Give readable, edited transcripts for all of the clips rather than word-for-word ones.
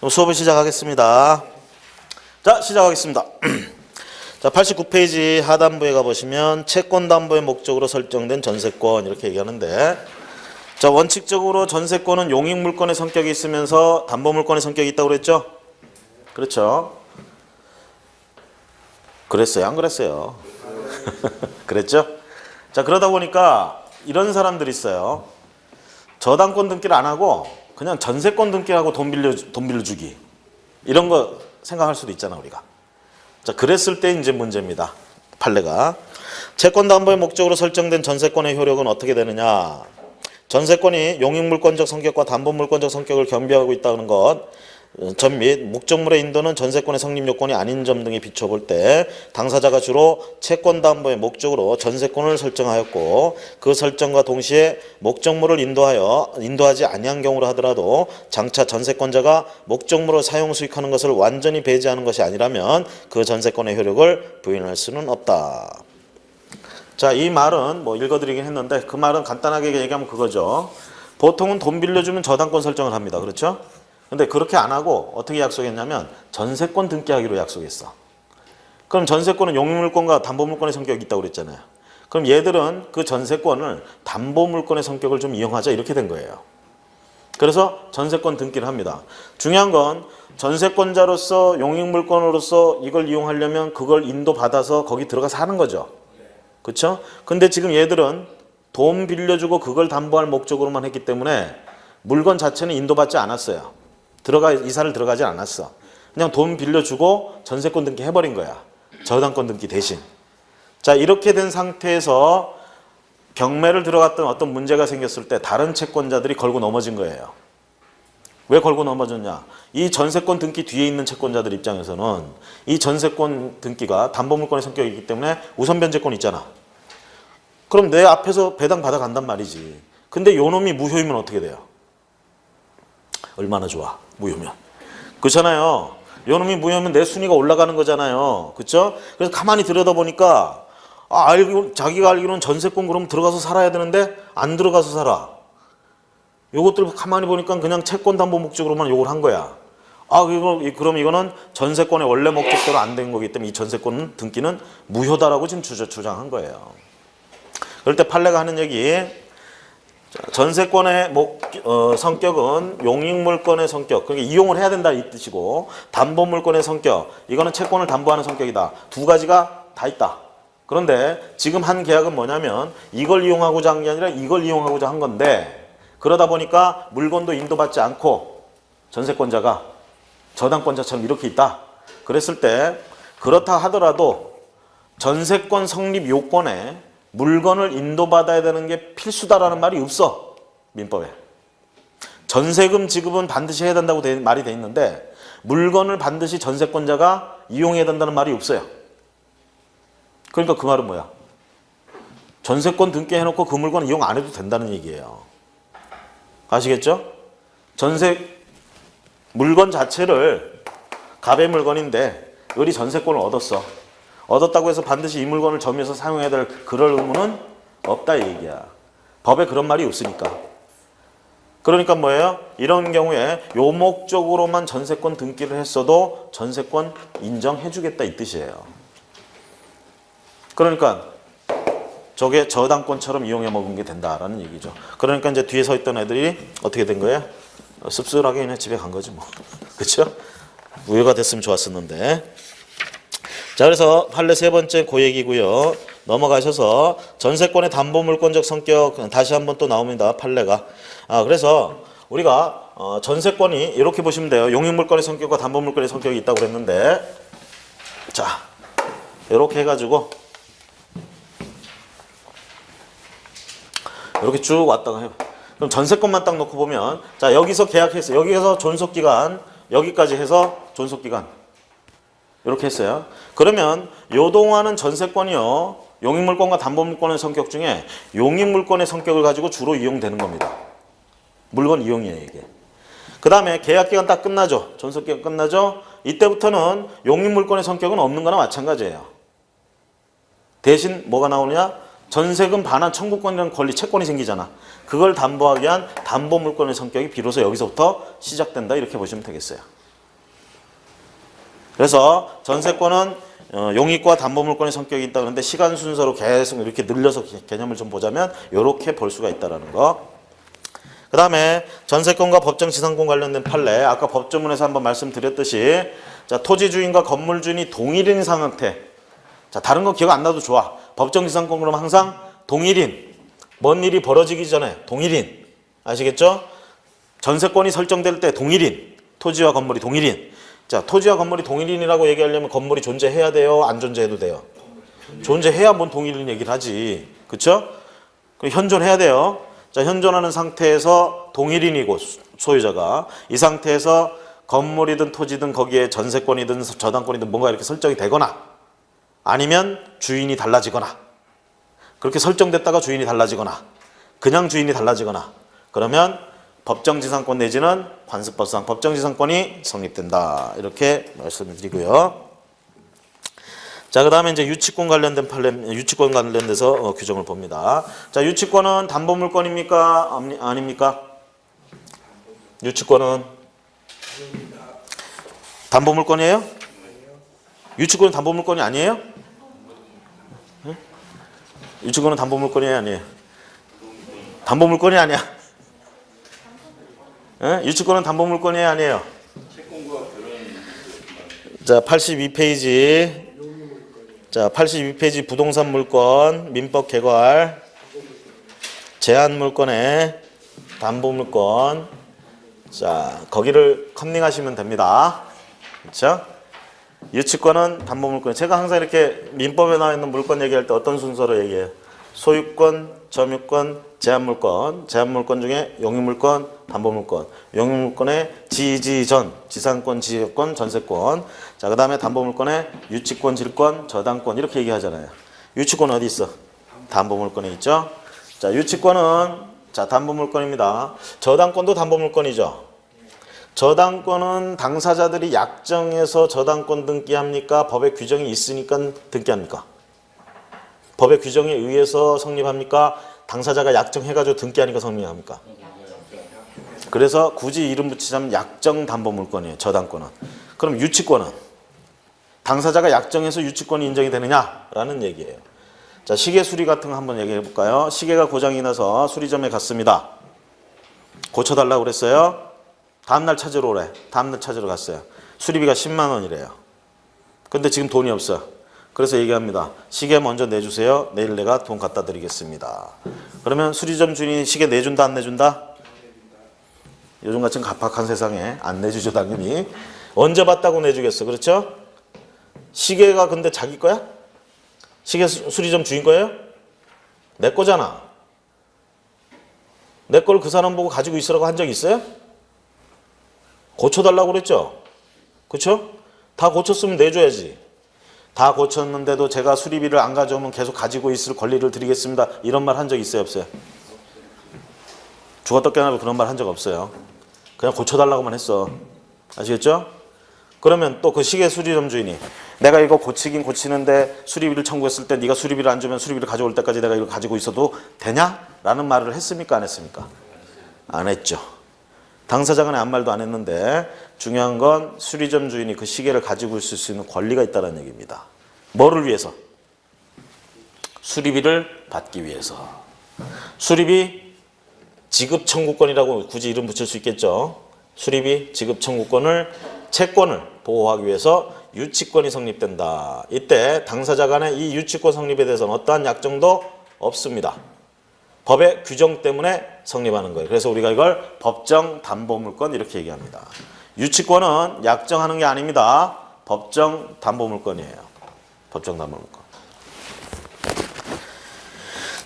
수업을 시작하겠습니다. 자, 시작하겠습니다. 자, 89페이지 하단부에 가보시면 채권담보의 목적으로 설정된 전세권 이렇게 얘기하는데, 자, 원칙적으로 전세권은 용익물권의 성격이 있으면서 담보물권의 성격이 있다고 그랬죠? 그렇죠? 그랬어요? 안 그랬어요? 그랬죠? 자, 그러다 보니까 이런 사람들이 있어요. 저당권 등기를 안 하고 그냥 전세권 등기하고 돈 빌려주기, 이런 거 생각할 수도 있잖아 우리가. 자, 그랬을 때 이제 문제입니다. 판례가 채권담보의 목적으로 설정된 전세권의 효력은 어떻게 되느냐. 전세권이 용익물권적 성격과 담보물권적 성격을 겸비하고 있다는 것, 점 및 목적물의 인도는 전세권의 성립 요건이 아닌 점 등에 비춰볼 때 당사자가 주로 채권담보의 목적으로 전세권을 설정하였고, 그 설정과 동시에 목적물을 인도하지 아니한 경우라 하더라도 장차 전세권자가 목적물을 사용 수익하는 것을 완전히 배제하는 것이 아니라면 그 전세권의 효력을 부인할 수는 없다. 자, 이 말은 뭐 읽어드리긴 했는데 그 말은 간단하게 얘기하면 그거죠. 보통은 돈 빌려주면 저당권 설정을 합니다. 그렇죠? 근데 그렇게 안 하고 어떻게 약속했냐면 전세권 등기하기로 약속했어. 그럼 전세권은 용익물권과 담보물권의 성격이 있다고 그랬잖아요. 그럼 얘들은 그 전세권을 담보물권의 성격을 좀 이용하자 이렇게 된 거예요. 그래서 전세권 등기를 합니다. 중요한 건 전세권자로서 용익물권으로서 이걸 이용하려면 그걸 인도받아서 거기 들어가서 하는 거죠. 그렇죠? 근데 지금 얘들은 돈 빌려주고 그걸 담보할 목적으로만 했기 때문에 물건 자체는 인도받지 않았어요. 이사를 들어가지 않았어. 그냥 돈 빌려주고 전세권 등기 해버린 거야. 저당권 등기 대신. 자, 이렇게 된 상태에서 경매를 들어갔던 어떤 문제가 생겼을 때 다른 채권자들이 걸고 넘어진 거예요. 왜 걸고 넘어졌냐? 이 전세권 등기 뒤에 있는 채권자들 입장에서는 이 전세권 등기가 담보물권의 성격이기 때문에 우선 변제권 있잖아. 그럼 내 앞에서 배당 받아간단 말이지. 근데 요 놈이 무효이면 어떻게 돼요? 얼마나 좋아, 무효면. 그렇잖아요. 요 놈이 무효면 내 순위가 올라가는 거잖아요. 그렇죠? 그래서 가만히 들여다보니까 자기가 알기로는 전세권 그럼 들어가서 살아야 되는데 안 들어가서 살아. 요것들 가만히 보니까 그냥 채권 담보 목적으로만 요걸 한 거야. 그럼 이거는 전세권의 원래 목적대로 안 된 거기 때문에 이 전세권 등기는 무효다라고 지금 주장한 거예요. 그럴 때 판례가 하는 얘기, 전세권의 성격은 용익물권의 성격, 그러니까 이용을 해야 된다 이 뜻이고, 담보물권의 성격, 이거는 채권을 담보하는 성격이다. 두 가지가 다 있다. 그런데 지금 한 계약은 뭐냐면 이걸 이용하고자 한 게 아니라 이걸 이용하고자 한 건데, 그러다 보니까 물건도 인도받지 않고 전세권자가 저당권자처럼 이렇게 있다. 그랬을 때 그렇다 하더라도 전세권 성립 요건에 물건을 인도받아야 되는 게 필수다라는 말이 없어. 민법에. 전세금 지급은 반드시 해야 된다고 말이 돼 있는데 물건을 반드시 전세권자가 이용해야 된다는 말이 없어요. 그러니까 그 말은 뭐야? 전세권 등기해놓고 그 물건 이용 안 해도 된다는 얘기예요. 아시겠죠? 물건 자체를 갑의 물건인데 을이 전세권을 얻었어. 얻었다고 해서 반드시 이 물건을 점유해서 사용해야 될 그럴 의무는 없다 이 얘기야. 법에 그런 말이 없으니까. 그러니까 뭐예요? 이런 경우에 요 목적으로만 전세권 등기를 했어도 전세권 인정해 주겠다 이 뜻이에요. 그러니까 저게 저당권처럼 이용해 먹은 게 된다라는 얘기죠. 그러니까 이제 뒤에 서 있던 애들이 어떻게 된 거예요? 씁쓸하게 그냥 집에 간 거지 뭐. 그렇죠? 무효가 됐으면 좋았었는데. 자, 그래서 판례 세 번째 그 얘기고요. 넘어가셔서 전세권의 담보물권적 성격 다시 한번 또 나옵니다. 판례가. 그래서 우리가 전세권이 이렇게 보시면 돼요. 용익물권의 성격과 담보물권의 성격이 있다고 그랬는데, 자, 이렇게 해가지고 이렇게 쭉 왔다가 해요. 그럼 전세권만 딱 놓고 보면, 자, 여기서 계약했어요. 여기서 존속기간, 여기까지 해서 존속기간. 이렇게 했어요. 그러면 요 동안은 전세권이요, 용익물권과 담보물권의 성격 중에 용익물권의 성격을 가지고 주로 이용되는 겁니다. 물건 이용이에요 이게. 그 다음에 계약기간 딱 끝나죠. 존속기간 끝나죠. 이때부터는 용익물권의 성격은 없는 거나 마찬가지예요. 대신 뭐가 나오느냐? 전세금 반환 청구권이라는 권리, 채권이 생기잖아. 그걸 담보하기 위한 담보물권의 성격이 비로소 여기서부터 시작된다 이렇게 보시면 되겠어요. 그래서 전세권은 용익과 담보물권의 성격이 있다 그러는데 시간 순서로 계속 이렇게 늘려서 개념을 좀 보자면 이렇게 볼 수가 있다라는 거. 그 다음에 전세권과 법정지상권 관련된 판례, 아까 법조문에서 한번 말씀드렸듯이 자, 토지주인과 건물주인이 동일인 상태. 자, 다른 거 기억 안 나도 좋아. 법정지상권 그러면 항상 동일인. 뭔 일이 벌어지기 전에 동일인. 아시겠죠? 전세권이 설정될 때 동일인. 토지와 건물이 동일인. 자, 토지와 건물이 동일인이라고 얘기하려면 건물이 존재해야 돼요? 안 존재해도 돼요? 존재해야 뭔 동일인 얘기를 하지. 그쵸? 그럼 현존해야 돼요. 자, 현존하는 상태에서 동일인이고 소유자가 이 상태에서 건물이든 토지든 거기에 전세권이든 저당권이든 뭔가 이렇게 설정이 되거나 아니면 주인이 달라지거나 그렇게 설정됐다가 주인이 달라지거나 그냥 주인이 달라지거나 그러면 법정지상권 내지는 관습법상 법정지상권이 성립된다. 이렇게 말씀을 드리고요. 자, 그 다음에 이제 유치권 관련된 판례, 유치권 관련돼서 규정을 봅니다. 자, 유치권은 담보물권입니까? 아닙니까? 유치권은 담보물권이에요? 유치권은 담보물권이 아니에요? 네? 유치권은 담보물권이 아니에요? 담보물권이 아니야. 네? 유치권은 담보물권이 아니에요. 자, 82페이지. 자, 82페이지 부동산 물권, 민법 개괄, 제한 물권에 담보 물권. 자, 거기를 컨닝하시면 됩니다. 그렇죠? 유치권은 담보 물권. 제가 항상 이렇게 민법에 나와 있는 물권 얘기할 때 어떤 순서로 얘기해요? 소유권, 점유권, 제한 물권. 제한 물권 중에 용익 물권, 담보 물권. 용익 물권에 지지전, 지상권, 지역권, 전세권. 자, 그 다음에 담보 물권에 유치권, 질권, 저당권 이렇게 얘기하잖아요. 유치권 어디 있어? 담보 물권에 있죠. 자, 유치권은 자, 담보 물권입니다. 저당권도 담보 물권이죠. 저당권은 당사자들이 약정해서 저당권 등기합니까? 법의 규정이 있으니까 등기합니까? 법의 규정에 의해서 성립합니까? 당사자가 약정해가지고 등기하니까 성립합니까? 그래서 굳이 이름 붙이자면 약정 담보 물권이에요. 저당권은. 그럼 유치권은 당사자가 약정해서 유치권이 인정이 되느냐라는 얘기예요. 자, 시계 수리 같은 거 한번 얘기해 볼까요? 시계가 고장이 나서 수리점에 갔습니다. 고쳐달라고 그랬어요. 다음날 찾으러 오래. 다음날 찾으러 갔어요. 수리비가 10만 원이래요. 근데 지금 돈이 없어요. 그래서 얘기합니다. 시계 먼저 내주세요. 내일 내가 돈 갖다 드리겠습니다. 그러면 수리점 주인이 시계 내준다 안 내준다? 요즘같이 갑박한 세상에 안 내주죠 당연히. 언제 받다고 내주겠어. 그렇죠? 시계가 근데 자기 거야? 시계 수리점 주인 거예요? 내 거잖아. 내 걸 그 사람 보고 가지고 있으라고 한 적 있어요? 고쳐달라고 그랬죠? 그렇죠? 다 고쳤으면 내줘야지. 다 고쳤는데도 제가 수리비를 안 가져오면 계속 가지고 있을 권리를 드리겠습니다. 이런 말 한 적 있어요? 없어요? 죽었다 깨어나고 그런 말 한 적 없어요. 그냥 고쳐달라고만 했어. 아시겠죠? 그러면 또 그 시계 수리점 주인이 내가 이거 고치긴 고치는데 수리비를 청구했을 때 네가 수리비를 안 주면 수리비를 가져올 때까지 내가 이걸 가지고 있어도 되냐? 라는 말을 했습니까? 안 했습니까? 안 했죠. 당사자 간에 아무 말도 안 했는데 중요한 건 수리점 주인이 그 시계를 가지고 있을 수 있는 권리가 있다는 얘기입니다. 뭐를 위해서? 수리비를 받기 위해서. 수리비 지급 청구권이라고 굳이 이름 붙일 수 있겠죠. 수리비 지급 청구권을 채권을 보호하기 위해서 유치권이 성립된다. 이때 당사자 간에 이 유치권 성립에 대해서는 어떠한 약정도 없습니다. 법의 규정 때문에 성립하는 거예요. 그래서 우리가 이걸 법정 담보물권 이렇게 얘기합니다. 유치권은 약정하는 게 아닙니다. 법정 담보물권이에요. 법정 담보물권.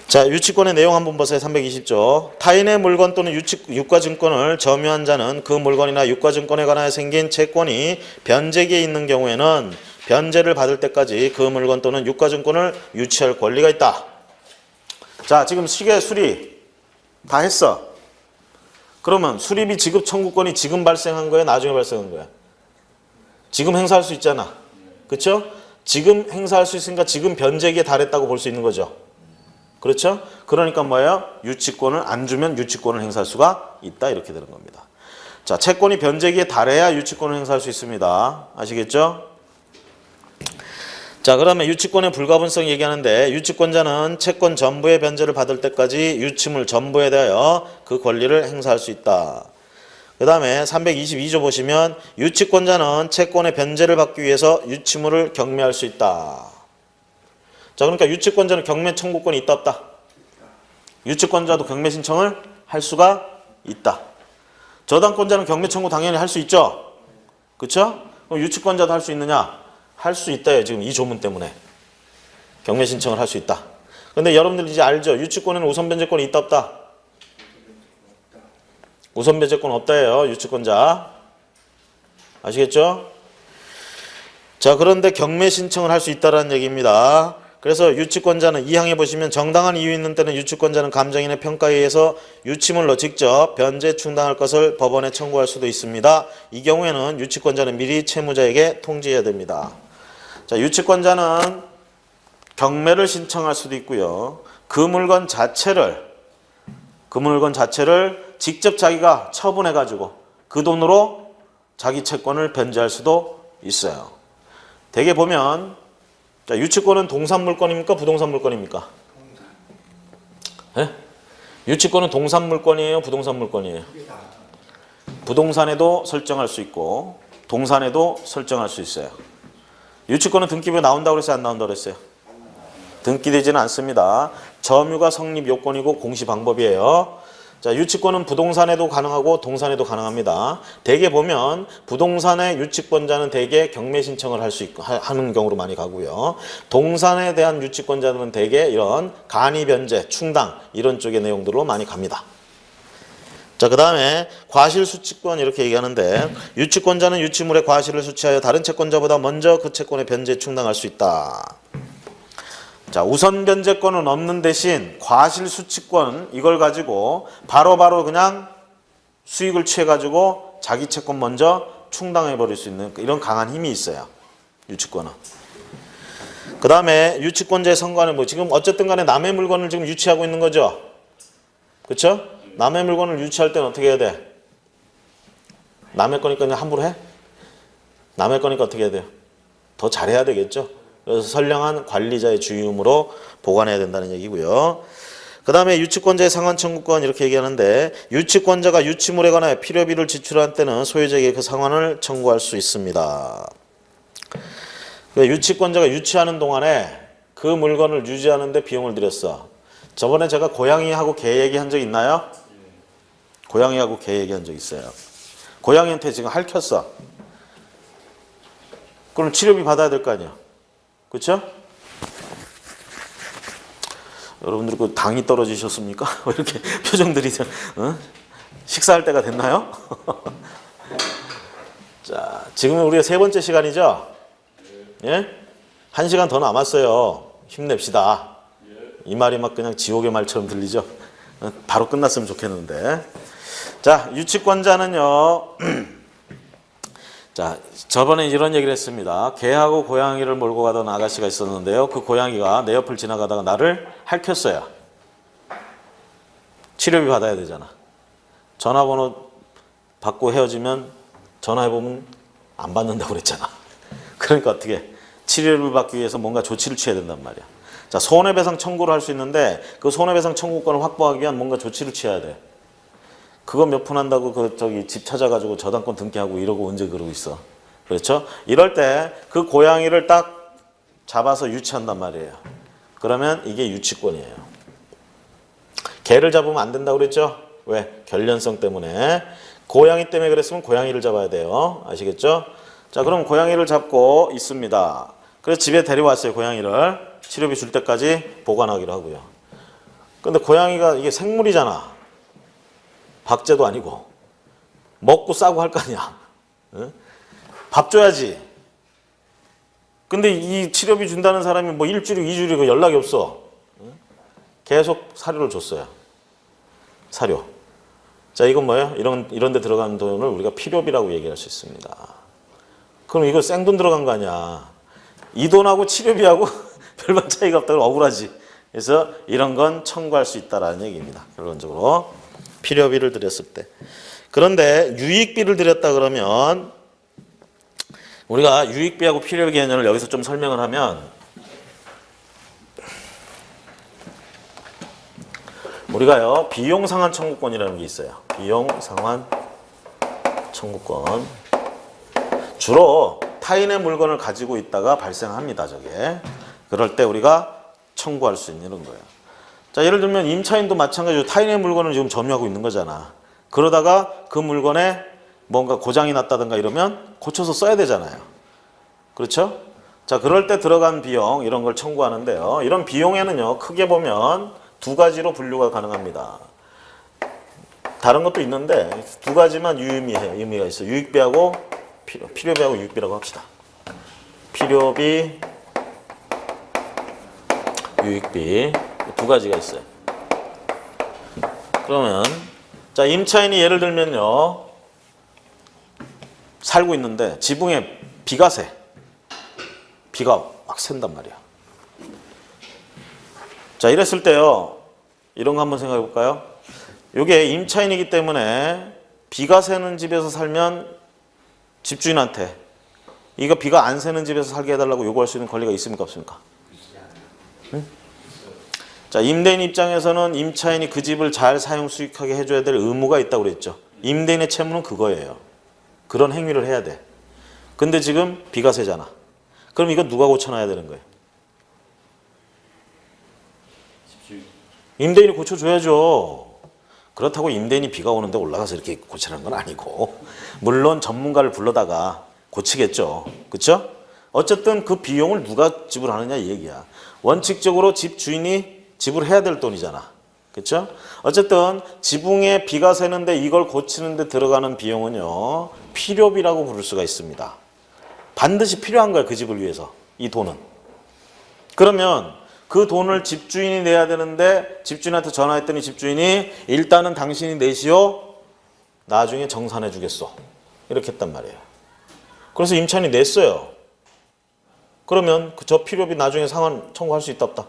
자, 유치권의 내용 한번 보세요. 320조. 타인의 물건 또는 유가증권을 점유한 자는 그 물건이나 유가증권에 관하여 생긴 채권이 변제기에 있는 경우에는 변제를 받을 때까지 그 물건 또는 유가증권을 유치할 권리가 있다. 자, 지금 시계 수리 다 했어. 그러면 수리비 지급 청구권이 지금 발생한 거야? 나중에 발생한 거야? 지금 행사할 수 있잖아. 그렇죠? 지금 행사할 수 있으니까 지금 변제기에 달했다고 볼 수 있는 거죠. 그렇죠? 그러니까 뭐예요? 유치권을 안 주면 유치권을 행사할 수가 있다. 이렇게 되는 겁니다. 자, 채권이 변제기에 달해야 유치권을 행사할 수 있습니다. 아시겠죠? 자, 그러면 유치권의 불가분성 얘기하는데 유치권자는 채권 전부의 변제를 받을 때까지 유치물 전부에 대하여 그 권리를 행사할 수 있다. 그 다음에 322조 보시면 유치권자는 채권의 변제를 받기 위해서 유치물을 경매할 수 있다. 자, 그러니까 유치권자는 경매 청구권이 있다 없다? 유치권자도 경매 신청을 할 수가 있다. 저당권자는 경매 청구 당연히 할 수 있죠? 그렇죠? 그럼 유치권자도 할 수 있느냐? 할 수 있다요. 지금 이 조문 때문에. 경매 신청을 할 수 있다. 근데 여러분들 이제 알죠? 유치권에는 우선 변제권이 있다 없다? 우선 변제권 없다예요. 유치권자. 아시겠죠? 자, 그런데 경매 신청을 할 수 있다라는 얘기입니다. 그래서 유치권자는 이 항에 보시면 정당한 이유 있는 때는 유치권자는 감정인의 평가에 의해서 유치물로 직접 변제 충당할 것을 법원에 청구할 수도 있습니다. 이 경우에는 유치권자는 미리 채무자에게 통지해야 됩니다. 자, 유치권자는 경매를 신청할 수도 있고요. 그 물건 자체를 직접 자기가 처분해 가지고 그 돈으로 자기 채권을 변제할 수도 있어요. 대개 보면 자, 유치권은 동산 물건입니까? 부동산 물건입니까? 네? 유치권은 동산 물건이에요? 부동산 물건이에요? 부동산에도 설정할 수 있고 동산에도 설정할 수 있어요. 유치권은 등기부에 나온다고 그랬어요? 안 나온다고 그랬어요? 등기되지는 않습니다. 점유가 성립 요건이고 공시 방법이에요. 자, 유치권은 부동산에도 가능하고 동산에도 가능합니다. 대개 보면 부동산의 유치권자는 대개 경매 신청을 할 수 있고 하는 경우로 많이 가고요. 동산에 대한 유치권자들은 대개 이런 간이 변제, 충당 이런 쪽의 내용들로 많이 갑니다. 자, 그 다음에 과실수취권 이렇게 얘기하는데 유치권자는 유치물의 과실을 수취하여 다른 채권자보다 먼저 그 채권의 변제에 충당할 수 있다. 자, 우선 변제권은 없는 대신 과실수취권 이걸 가지고 바로바로 그냥 수익을 취해가지고 자기 채권 먼저 충당해버릴 수 있는 이런 강한 힘이 있어요. 유치권은. 그 다음에 유치권자의 선관은 뭐 지금 어쨌든 간에 남의 물건을 지금 유치하고 있는 거죠. 그렇죠? 남의 물건을 유치할 때는 어떻게 해야 돼? 남의 거니까 그냥 함부로 해? 남의 거니까 어떻게 해야 돼요? 더 잘해야 되겠죠? 그래서 선량한 관리자의 주의음으로 보관해야 된다는 얘기고요. 그 다음에 유치권자의 상환 청구권 이렇게 얘기하는데 유치권자가 유치물에 관하여 필요비를 지출한 때는 소유자에게 그 상환을 청구할 수 있습니다. 유치권자가 유치하는 동안에 그 물건을 유지하는 데 비용을 들였어. 저번에 제가 고양이하고 개 얘기한 적 있나요? 고양이하고 개 얘기한 적 있어요. 고양이한테 지금 핥혔어. 그럼 치료비 받아야 될 거 아니야. 그렇죠? 여러분들 그 당이 떨어지셨습니까? 왜 이렇게 표정들이 식사할 때가 됐나요? 자, 지금은 우리가 세 번째 시간이죠? 예? 1시간 더 남았어요. 힘냅시다. 이 말이 막 그냥 지옥의 말처럼 들리죠? 바로 끝났으면 좋겠는데. 자, 유치권자는요. 자, 저번에 이런 얘기를 했습니다. 개하고 고양이를 몰고 가던 아가씨가 있었는데요. 그 고양이가 내 옆을 지나가다가 나를 핥혔어요. 치료비 받아야 되잖아. 전화번호 받고 헤어지면 전화해보면 안 받는다고 그랬잖아. 그러니까 어떻게 치료를 받기 위해서 뭔가 조치를 취해야 된단 말이야. 자, 손해배상 청구를 할 수 있는데 그 손해배상 청구권을 확보하기 위한 뭔가 조치를 취해야 돼. 그거 몇 푼 한다고 집 찾아가지고 저당권 등기하고 이러고 언제 그러고 있어. 그렇죠? 이럴 때 그 고양이를 딱 잡아서 유치한단 말이에요. 그러면 이게 유치권이에요. 개를 잡으면 안 된다고 그랬죠? 왜? 결련성 때문에. 고양이 때문에 그랬으면 고양이를 잡아야 돼요. 아시겠죠? 자, 그럼 고양이를 잡고 있습니다. 그래서 집에 데려왔어요, 고양이를. 치료비 줄 때까지 보관하기로 하고요. 근데 고양이가 이게 생물이잖아. 박제도 아니고. 먹고 싸고 할 거 아니야. 응? 밥 줘야지. 근데 이 치료비 준다는 사람이 뭐 일주일, 이주일이고 연락이 없어. 응? 계속 사료를 줬어요. 사료. 자, 이건 뭐예요? 이런 데 들어가는 돈을 우리가 필요비라고 얘기할 수 있습니다. 그럼 이거 생돈 들어간 거 아니야. 이 돈하고 치료비하고 별반 차이가 없다고 억울하지. 그래서 이런 건 청구할 수 있다라는 얘기입니다. 결론적으로. 필요비를 들였을 때. 그런데 유익비를 들였다 그러면 우리가 유익비하고 필요비 개념을 여기서 좀 설명을 하면 우리가요 비용 상환 청구권이라는 게 있어요. 비용 상환 청구권. 주로 타인의 물건을 가지고 있다가 발생합니다. 저게. 그럴 때 우리가 청구할 수 있는 이런 거예요. 자, 예를 들면 임차인도 마찬가지로 타인의 물건을 지금 점유하고 있는 거잖아. 그러다가 그 물건에 뭔가 고장이 났다든가 이러면 고쳐서 써야 되잖아요. 그렇죠? 자, 그럴 때 들어간 비용 이런 걸 청구하는데요. 이런 비용에는요 크게 보면 두 가지로 분류가 가능합니다. 다른 것도 있는데 두 가지만 의미가 있어요. 유익비하고 필요비하고 유익비라고 합시다. 필요비, 유익비 두 가지가 있어요. 그러면 자 임차인이 예를 들면요 살고 있는데 지붕에 비가 새. 비가 막 샌단 말이야. 자 이랬을 때요 이런 거 한번 생각해 볼까요? 이게 임차인이기 때문에 비가 새는 집에서 살면 집주인한테 이거 비가 안 새는 집에서 살게 해달라고 요구할 수 있는 권리가 있습니까 없습니까? 응? 자 임대인 입장에서는 임차인이 그 집을 잘 사용 수익하게 해줘야 될 의무가 있다고 그랬죠. 임대인의 채무는 그거예요. 그런 행위를 해야 돼. 근데 지금 비가 새잖아. 그럼 이거 누가 고쳐놔야 되는 거예요? 임대인이 고쳐줘야죠. 그렇다고 임대인이 비가 오는데 올라가서 이렇게 고치라는 건 아니고 물론 전문가를 불러다가 고치겠죠. 그렇죠? 어쨌든 그 비용을 누가 지불하느냐 이 얘기야. 원칙적으로 집 주인이 지불해야 될 돈이잖아. 그렇죠? 어쨌든 지붕에 비가 새는데 이걸 고치는데 들어가는 비용은요 필요비라고 부를 수가 있습니다. 반드시 필요한 거야 그 집을 위해서 이 돈은. 그러면 그 돈을 집주인이 내야 되는데 집주인한테 전화했더니 집주인이 일단은 당신이 내시오. 나중에 정산해 주겠소. 이렇게 했단 말이에요. 그래서 임차인이 냈어요. 그러면 저 필요비 나중에 상환 청구할 수 있다 없다?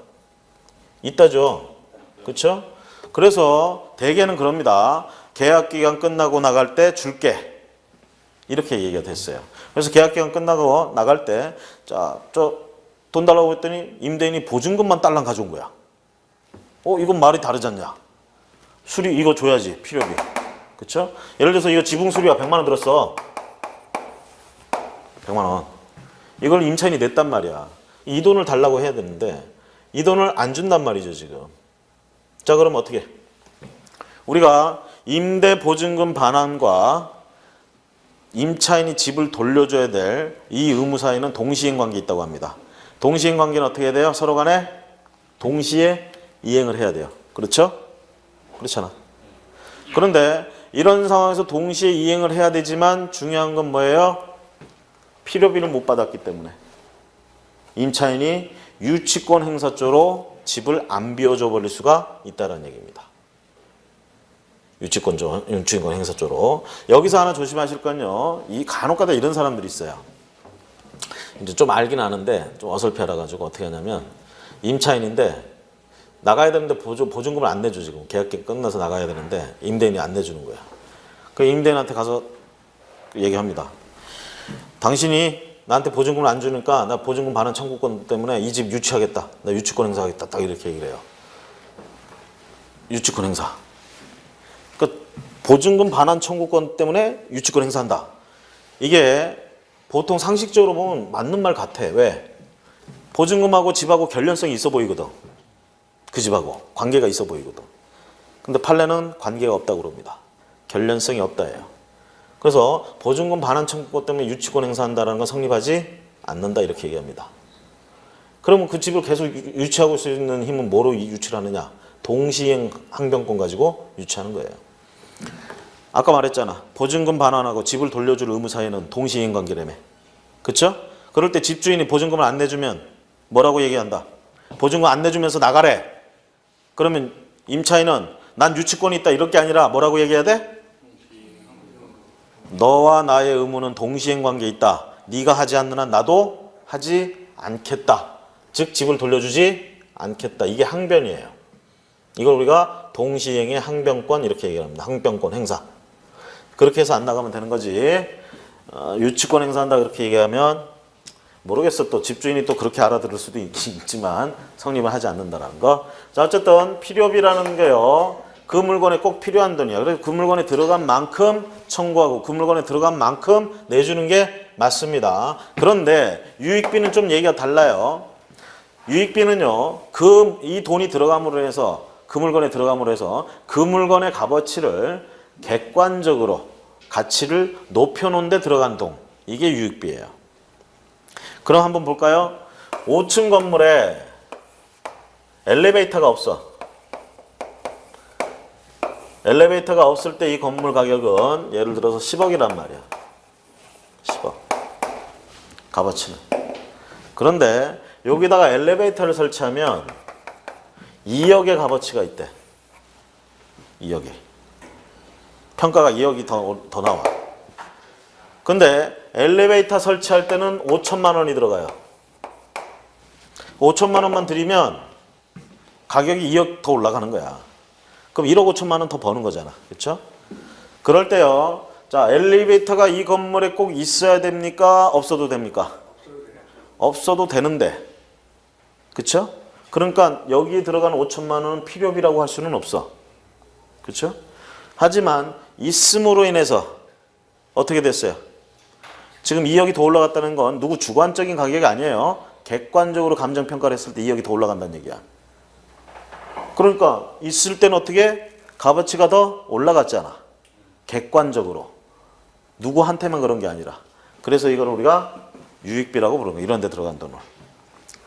있다죠. 그렇죠? 그래서 대개는 그럽니다. 계약 기간 끝나고 나갈 때 줄게. 이렇게 얘기가 됐어요. 그래서 계약 기간 끝나고 나갈 때 자, 돈 달라고 했더니 임대인이 보증금만 딸랑 가져온 거야. 이건 말이 다르지 않냐. 수리 이거 줘야지 필요비. 그쵸? 예를 들어서 이거 지붕 수리가 100만 원 들었어. 100만 원. 이걸 임차인이 냈단 말이야. 이 돈을 달라고 해야 되는데 이 돈을 안 준단 말이죠 지금. 자 그럼 어떻게? 우리가 임대 보증금 반환과 임차인이 집을 돌려줘야 될 이 의무 사이는 동시행 관계에 있다고 합니다. 동시행 관계는 어떻게 해야 돼요? 서로 간에 동시에 이행을 해야 돼요. 그렇죠? 그렇잖아. 그런데 이런 상황에서 동시에 이행을 해야 되지만 중요한 건 뭐예요? 필요비를 못 받았기 때문에 임차인이 유치권 행사조로 집을 안 비워줘 버릴 수가 있다는 얘기입니다. 유치권 행사조로. 여기서 하나 조심하실 건요. 이 간혹가다 이런 사람들이 있어요. 이제 좀 알긴 아는데 좀 어설피 알아가지고 어떻게 하냐면 임차인인데 나가야 되는데 보증금을 안 내줘 지금. 계약기 끝나서 나가야 되는데 임대인이 안 내주는 거야. 그 임대인한테 가서 얘기합니다. 당신이 나한테 보증금을 안 주니까 나 보증금 반환 청구권 때문에 이 집 유치하겠다. 나 유치권 행사하겠다. 딱 이렇게 얘기를 해요. 유치권 행사. 그러니까 보증금 반환 청구권 때문에 유치권 행사한다. 이게 보통 상식적으로 보면 맞는 말 같아. 왜? 보증금하고 집하고 결련성이 있어 보이거든. 그 집하고 관계가 있어 보이거든. 근데 판례는 관계가 없다고 그럽니다. 결련성이 없다예요. 그래서 보증금 반환 청구권 때문에 유치권 행사한다는 건 성립하지 않는다 이렇게 얘기합니다. 그러면 그 집을 계속 유치하고 있는 힘은 뭐로 유치를 하느냐? 동시행 항변권 가지고 유치하는 거예요. 아까 말했잖아. 보증금 반환하고 집을 돌려줄 의무 사이는 동시행 관계라며. 그쵸? 그럴 때 집주인이 보증금을 안 내주면 뭐라고 얘기한다? 보증금 안 내주면서 나가래. 그러면 임차인은 난 유치권이 있다 이럴 게 아니라 뭐라고 얘기해야 돼? 너와 나의 의무는 동시행 관계에 있다. 네가 하지 않는 한 나도 하지 않겠다. 즉 집을 돌려주지 않겠다. 이게 항변이에요. 이걸 우리가 동시행의 항변권 이렇게 얘기합니다. 항변권 행사. 그렇게 해서 안 나가면 되는 거지. 유치권 행사한다 그렇게 얘기하면 모르겠어. 또 집주인이 또 그렇게 알아들을 수도 있지만 성립을 하지 않는다라는 거. 자, 어쨌든 필요비라는 게요. 그 물건에 꼭 필요한 돈이야. 그래서 그 물건에 들어간 만큼 청구하고 그 물건에 들어간 만큼 내주는 게 맞습니다. 그런데 유익비는 좀 얘기가 달라요. 유익비는요. 이 돈이 들어감으로 해서 그 물건에 들어감으로 해서 그 물건의 값어치를 객관적으로 가치를 높여놓은 데 들어간 돈. 이게 유익비예요. 그럼 한번 볼까요? 5층 건물에 엘리베이터가 없어. 엘리베이터가 없을 때 이 건물 가격은 예를 들어서 10억이란 말이야. 10억. 값어치는. 그런데 여기다가 엘리베이터를 설치하면 2억의 값어치가 있대. 2억이. 평가가 2억이 더 나와. 근데 엘리베이터 설치할 때는 5천만 원이 들어가요. 5천만 원만 들이면 가격이 2억 더 올라가는 거야. 그럼 1억 5천만 원 더 버는 거잖아. 그렇죠? 그럴 때요. 자, 엘리베이터가 이 건물에 꼭 있어야 됩니까? 없어도 됩니까? 없어도 되는데. 그렇죠? 그러니까 여기에 들어간 5천만 원은 필요비라고 할 수는 없어. 그렇죠? 하지만 있음으로 인해서 어떻게 됐어요? 지금 2억이 더 올라갔다는 건 누구 주관적인 가격이 아니에요. 객관적으로 감정평가를 했을 때 2억이 더 올라간다는 얘기야. 그러니까 있을 때는 어떻게? 값어치가 더 올라갔잖아. 객관적으로. 누구한테만 그런 게 아니라. 그래서 이걸 우리가 유익비라고 부르는 거야. 이런 데 들어간 돈을.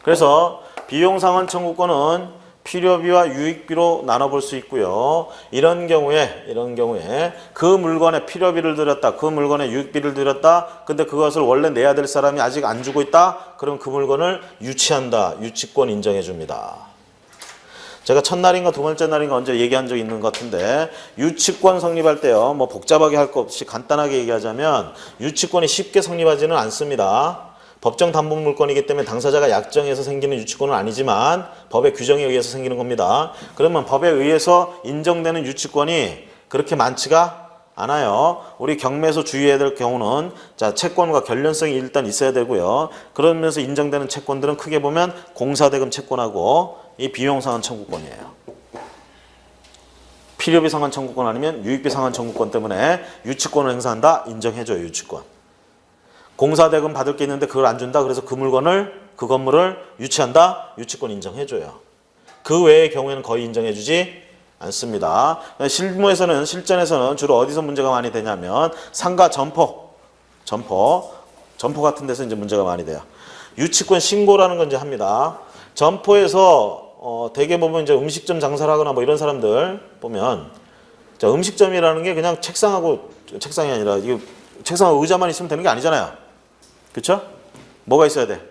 그래서 비용상환 청구권은 필요비와 유익비로 나눠볼 수 있고요. 이런 경우에 그 물건에 필요비를 들였다. 그 물건에 유익비를 들였다. 근데 그것을 원래 내야 될 사람이 아직 안 주고 있다. 그럼 그 물건을 유치한다. 유치권 인정해 줍니다. 제가 첫날인가 두 번째 날인가 언제 얘기한 적이 있는 것 같은데 유치권 성립할 때요. 뭐 복잡하게 할 거 없이 간단하게 얘기하자면 유치권이 쉽게 성립하지는 않습니다. 법정 담보 물건이기 때문에 당사자가 약정해서 생기는 유치권은 아니지만 법의 규정에 의해서 생기는 겁니다. 그러면 법에 의해서 인정되는 유치권이 그렇게 많지가 않아요. 우리 경매에서 주의해야 될 경우는 자, 채권과 관련성이 일단 있어야 되고요. 그러면서 인정되는 채권들은 크게 보면 공사대금 채권하고 이 비용상환 청구권이에요. 필요비 상환 청구권 아니면 유익비 상환 청구권 때문에 유치권을 행사한다. 인정해줘요. 유치권. 공사대금 받을 게 있는데 그걸 안 준다. 그래서 그 건물을 유치한다. 유치권 인정해줘요. 그 외의 경우에는 거의 인정해주지 않습니다. 실전에서는 주로 어디서 문제가 많이 되냐면 상가 점포 같은 데서 이제 문제가 많이 돼요. 유치권 신고라는 건 이제 합니다. 점포에서 대개 보면 이제 음식점 장사를 하거나 뭐 이런 사람들 보면 자, 음식점이라는 게 그냥 책상이 아니라 이게 책상하고 의자만 있으면 되는 게 아니잖아요. 그렇죠? 뭐가 있어야 돼?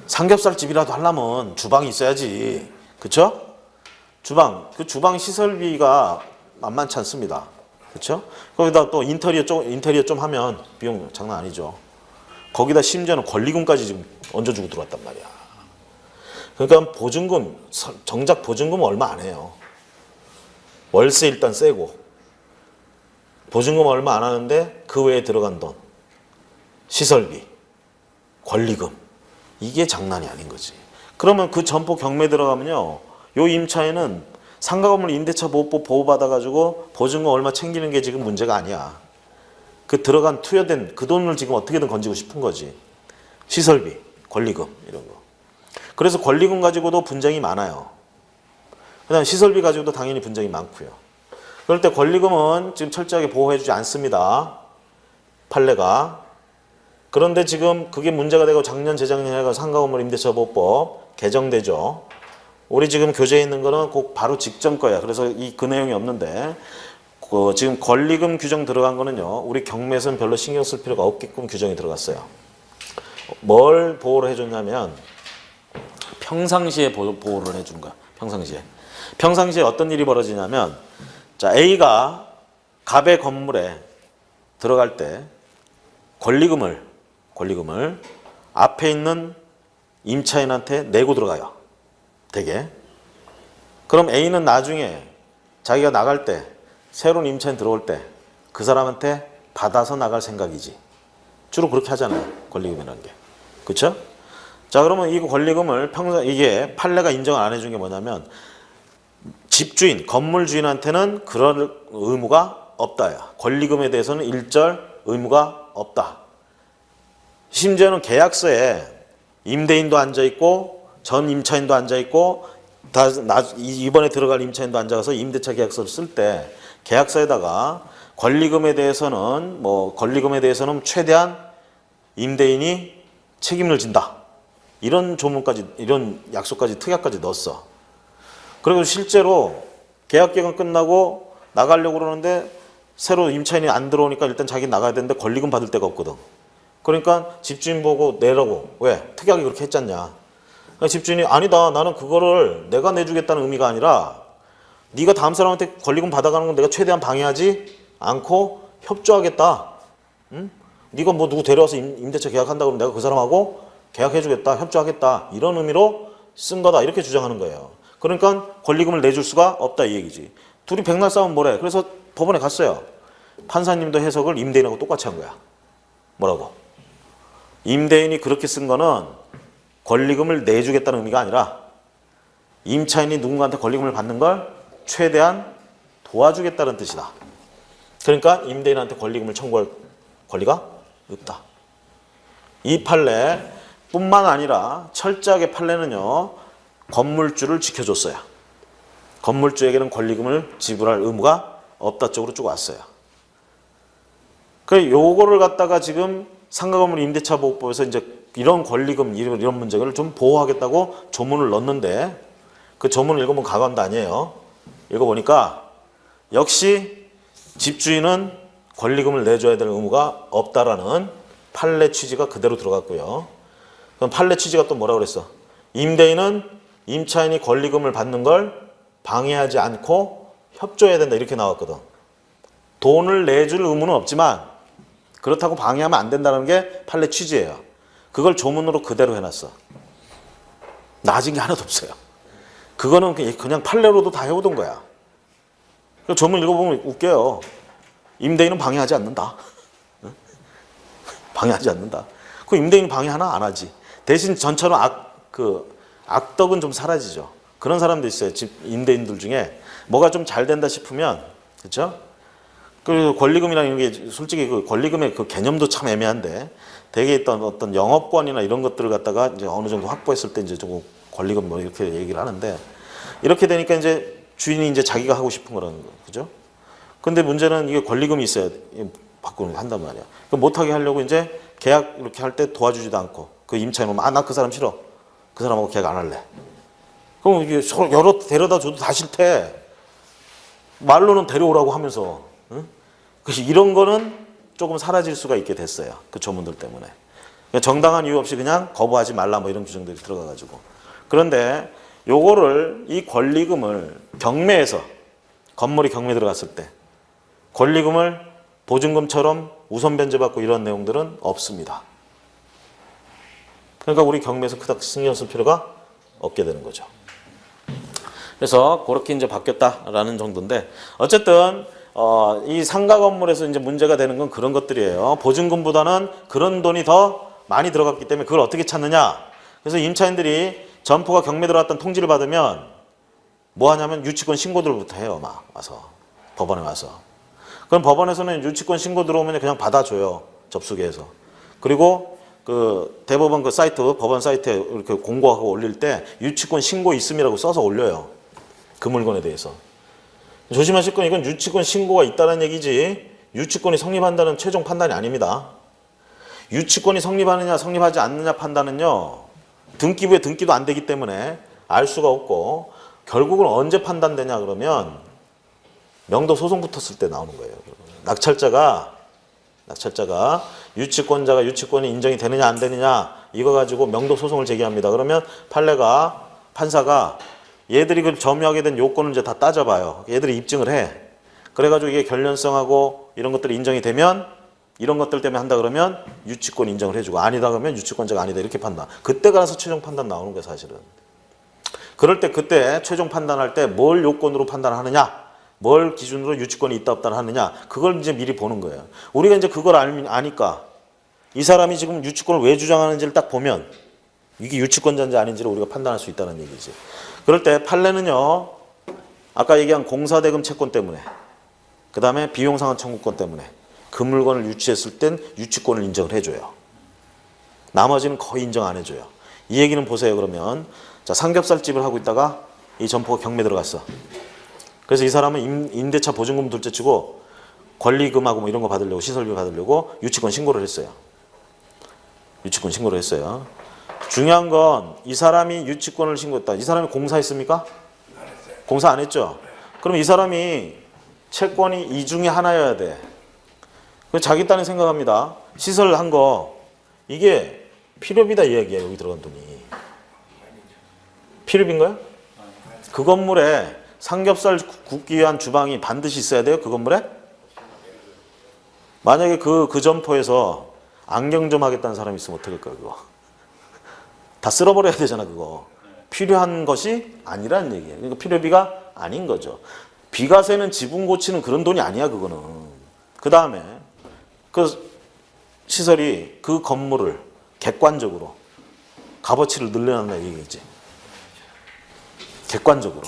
삼겹살집이라도 하려면 주방이 있어야지. 그렇죠? 그 주방 시설비가 만만치 않습니다. 그렇죠? 거기다 또 인테리어 좀 하면 비용 장난 아니죠. 거기다 심지어는 권리금까지 지금 얹어주고 들어왔단 말이야. 그러니까 정작 보증금 얼마 안 해요. 월세 일단 세고 보증금 얼마 안 하는데 그 외에 들어간 돈, 시설비, 권리금 이게 장난이 아닌 거지. 그러면 그 점포 경매 들어가면요. 요 임차인은 상가 건물 임대차 보호법 보호받아가지고 보증금 얼마 챙기는 게 지금 문제가 아니야. 그 들어간 투여된 그 돈을 지금 어떻게든 건지고 싶은 거지. 시설비, 권리금 이런 거. 그래서 권리금 가지고도 분쟁이 많아요. 그다음 시설비 가지고도 당연히 분쟁이 많고요. 그럴 때 권리금은 지금 철저하게 보호해주지 않습니다. 판례가. 그런데 지금 그게 문제가 되고 작년 재작년에 가서 상가건물 임대차 보호법 개정되죠. 우리 지금 교재에 있는 거는 꼭 바로 직전 거야. 그래서 그 내용이 없는데 지금 권리금 규정 들어간 거는요. 우리 경매에서는 별로 신경 쓸 필요가 없게끔 규정이 들어갔어요. 뭘 보호를 해줬냐면 평상시에 보호를 해주는 거야. 평상시에 어떤 일이 벌어지냐면 자, A가 갑의 건물에 들어갈 때 권리금을 앞에 있는 임차인한테 내고 들어가요. 되게. 그럼 A는 나중에 자기가 나갈 때 새로운 임차인 들어올 때 그 사람한테 받아서 나갈 생각이지. 주로 그렇게 하잖아요. 권리금이라는 게. 그렇죠? 자, 그러면 이 권리금을 평소 이게 판례가 인정을 안 해준 게 뭐냐면 집주인, 건물 주인한테는 그럴 의무가 없다야. 권리금에 대해서는 일절 의무가 없다. 심지어는 계약서에 임대인도 앉아 있고 전 임차인도 앉아 있고 이번에 들어갈 임차인도 앉아서 임대차 계약서를 쓸 때 계약서에다가 권리금에 대해서는 최대한 임대인이 책임을 진다. 이런 조문까지, 이런 약속까지, 특약까지 넣었어. 그리고 실제로 계약 기간 끝나고 나가려고 그러는데 새로 임차인이 안 들어오니까 일단 자기 나가야 되는데 권리금 받을 데가 없거든. 그러니까 집주인 보고 내라고. 왜? 특약이 그렇게 했잖냐. 그러니까 집주인이 아니다. 나는 그거를 내가 내주겠다는 의미가 아니라 네가 다음 사람한테 권리금 받아가는 건 내가 최대한 방해하지 않고 협조하겠다. 응? 네가 뭐 누구 데려와서 임대차 계약한다고 그러면 내가 그 사람하고 계약해주겠다, 협조하겠다 이런 의미로 쓴 거다 이렇게 주장하는 거예요. 그러니까 권리금을 내줄 수가 없다 이 얘기지. 둘이 백날 싸우면 뭐래? 그래서 법원에 갔어요. 판사님도 해석을 임대인하고 똑같이 한 거야. 뭐라고? 임대인이 그렇게 쓴 거는 권리금을 내주겠다는 의미가 아니라 임차인이 누군가한테 권리금을 받는 걸 최대한 도와주겠다는 뜻이다. 그러니까 임대인한테 권리금을 청구할 권리가 없다. 이 판례 뿐만 아니라 철저하게 판례는요. 건물주를 지켜줬어요. 건물주에게는 권리금을 지불할 의무가 없다 쪽으로 쭉 왔어요. 그 요거를 갖다가 지금 상가건물 임대차 보호법에서 이제 이런 권리금 이런 문제를 좀 보호하겠다고 조문을 넣었는데 그 조문을 읽어보면 가관도 아니에요. 읽어보니까 역시 집주인은 권리금을 내줘야 될 의무가 없다라는 판례 취지가 그대로 들어갔고요. 그럼 판례 취지가 또 뭐라고 그랬어? 임대인은 임차인이 권리금을 받는 걸 방해하지 않고 협조해야 된다 이렇게 나왔거든. 돈을 내줄 의무는 없지만 그렇다고 방해하면 안 된다는 게 판례 취지예요. 그걸 조문으로 그대로 해놨어. 나아진 게 하나도 없어요. 그거는 그냥 판례로도 다 해오던 거야. 조문 읽어보면 웃겨요. 임대인은 방해하지 않는다. 방해하지 않는다. 그 임대인이 방해하나 안 하지. 대신 전처럼 악덕은 좀 사라지죠. 그런 사람도 있어요. 집 임대인들 중에 뭐가 좀 잘 된다 싶으면 그렇죠? 그 권리금이라는 게 솔직히 그 권리금의 그 개념도 참 애매한데 되게 있던 어떤 영업권이나 이런 것들을 갖다가 이제 어느 정도 확보했을 때 이제 조금 권리금 뭐 이렇게 얘기를 하는데 이렇게 되니까 이제 주인이 이제 자기가 하고 싶은 거라는 거, 그죠? 근데 문제는 이게 권리금이 있어야 바꾸는 거 한단 말이야. 그 못하게 하려고 이제 계약 이렇게 할 때 도와주지도 않고 그 임차인 오면 나 그 사람 싫어. 그 사람하고 계약 안 할래. 그럼 이게 서로 여러 데려다 줘도 다 싫대. 말로는 데려오라고 하면서. 응? 그래서 이런 거는 조금 사라질 수가 있게 됐어요. 그 조문들 때문에. 그러니까 정당한 이유 없이 그냥 거부하지 말라 뭐 이런 규정들이 들어가가지고. 그런데 요거를 이 권리금을 경매에서 건물이 경매 들어갔을 때 권리금을 보증금처럼 우선 변제받고 이런 내용들은 없습니다. 그러니까 우리 경매에서 그닥 신경 쓸 필요가 없게 되는 거죠. 그래서 그렇게 이제 바뀌었다라는 정도인데 어쨌든 이 상가 건물에서 이제 문제가 되는 건 그런 것들이에요. 보증금보다는 그런 돈이 더 많이 들어갔기 때문에 그걸 어떻게 찾느냐. 그래서 임차인들이 점포가 경매 들어갔다는 통지를 받으면 뭐 하냐면 유치권 신고들부터 해요. 막 와서 법원에 와서. 그럼 법원에서는 유치권 신고 들어오면 그냥 받아줘요. 접수기에서. 그리고 그 대법원 그 사이트, 법원 사이트에 이렇게 공고하고 올릴 때 유치권 신고 있음이라고 써서 올려요. 그 물건에 대해서. 조심하실 건 이건 유치권 신고가 있다는 얘기지 유치권이 성립한다는 최종 판단이 아닙니다. 유치권이 성립하느냐 성립하지 않느냐 판단은요. 등기부에 등기도 안 되기 때문에 알 수가 없고 결국은 언제 판단되냐 그러면 명도 소송 붙었을 때 나오는 거예요. 낙찰자가 유치권자가 유치권이 인정이 되느냐 안 되느냐 이거 가지고 명도 소송을 제기합니다. 그러면 판사가 얘들이 그 점유하게 된 요건을 이제 다 따져봐요. 얘들이 입증을 해. 그래가지고 이게 결련성하고 이런 것들이 인정이 되면 이런 것들 때문에 한다 그러면 유치권 인정을 해주고 아니다 그러면 유치권자가 아니다 이렇게 판단. 그때 가서 최종 판단 나오는 거예요 사실은. 그럴 때 그때 최종 판단할 때 뭘 요건으로 판단하느냐 뭘 기준으로 유치권이 있다 없다 하느냐, 그걸 이제 미리 보는 거예요. 우리가 이제 그걸 아니까 이 사람이 지금 유치권을 왜 주장하는지를 딱 보면 이게 유치권자인지 아닌지를 우리가 판단할 수 있다는 얘기지. 그럴 때 판례는요, 아까 얘기한 공사대금 채권 때문에, 그 다음에 비용상환 청구권 때문에 그 물건을 유치했을 땐 유치권을 인정을 해줘요. 나머지는 거의 인정 안 해줘요. 이 얘기는 보세요. 그러면 자, 삼겹살집을 하고 있다가 이 점포가 경매 들어갔어. 그래서 이 사람은 임대차 보증금 둘째치고 권리금하고 뭐 이런 거 받으려고, 시설비 받으려고 유치권 신고를 했어요. 유치권 신고를 했어요. 중요한 건 이 사람이 유치권을 신고했다. 이 사람이 공사했습니까? 공사 안 했죠? 그럼 이 사람이 채권이 이 중에 하나여야 돼. 자기 딴에 생각합니다. 시설한 거 이게 필요비다 이야기야. 여기 들어간 돈이 필요비인가요? 그 건물에 삼겹살 굽기 위한 주방이 반드시 있어야 돼요? 그 건물에? 만약에 그 점포에서 안경점 하겠다는 사람이 있으면 어떡할까요? 그거 다 쓸어버려야 되잖아. 그거 필요한 것이 아니란 얘기예요. 그러니까 필요비가 아닌 거죠. 비가 새는 지붕 고치는 그런 돈이 아니야. 그거는. 그 다음에 그 시설이 그 건물을 객관적으로 값어치를 늘려놨나 얘기겠지. 객관적으로.